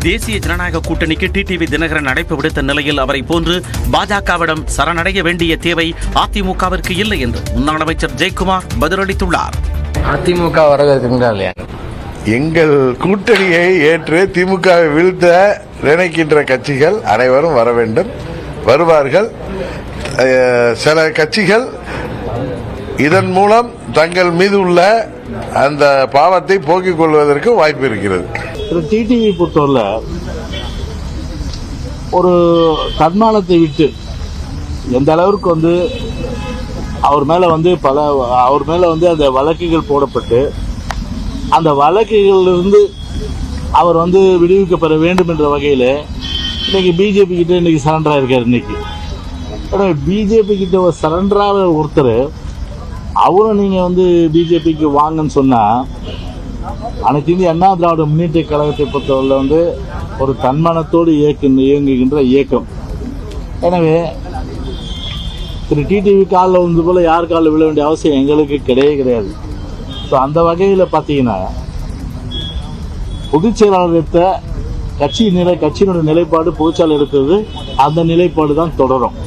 தேசிய ஜனநாயக கூட்டணிக்கு டிடிவி தினகரன் அழைப்பு விடுத்த நிலையில் அவரை போன்று பாஜகவிடம் சரணடைய வேண்டிய தேவை அதிமுகவிற்கு இல்லை என்று முன்னாள் அமைச்சர் ஜெயக்குமார் பதிலளித்துள்ளார். அதிமுக வரவேற்கின்றார். எங்கள் கூட்டணியை ஏற்று திமுகவை வீழ்த்த நினைக்கின்ற கட்சிகள் அனைவரும் வர வேண்டும், வருவார்கள். சில கட்சிகள் இதன் மூலம் தங்கள் மீது உள்ள அந்த பாவத்தை போக்கிக் கொள்வதற்கு வாய்ப்பு இருக்கிறது. டிடிவி பொறுத்தவரை ஒரு தன்மானத்தை விட்டு எந்த அளவிற்கு அவர் மேல அந்த வழக்குகள் போடப்பட்டு அந்த வழக்குகளிலிருந்து அவர் விடுவிக்கப்பட வேண்டும் என்ற வகையில் இன்னைக்கு பிஜேபி கிட்ட இன்னைக்கு சரண்டர் ஆயிருக்காரு. இன்னைக்கு பிஜேபி கிட்ட ஒரு சரண்டரான ஒருத்தர் அவரும் நீங்க பிஜேபிக்கு வாங்கன்னு சொன்னா அனைத்து இந்திய அண்ணா திராவிட முன்னேற்ற கழகத்தை பொறுத்தவரை ஒரு தன்மானத்தோடு இயங்குகின்ற இயக்கம். எனவே திரு டிடிவி காலில் போல யார் காலில் விழ வேண்டிய அவசியம் எங்களுக்கு கிடையாது. ஸோ அந்த வகையில் பார்த்தீங்கன்னா பொதுச் செயலாளர் எடுத்த கட்சியினுடைய நிலைப்பாடு பொதுச்செயலாளர் எடுத்தது அந்த நிலைப்பாடு தான் தொடரும்.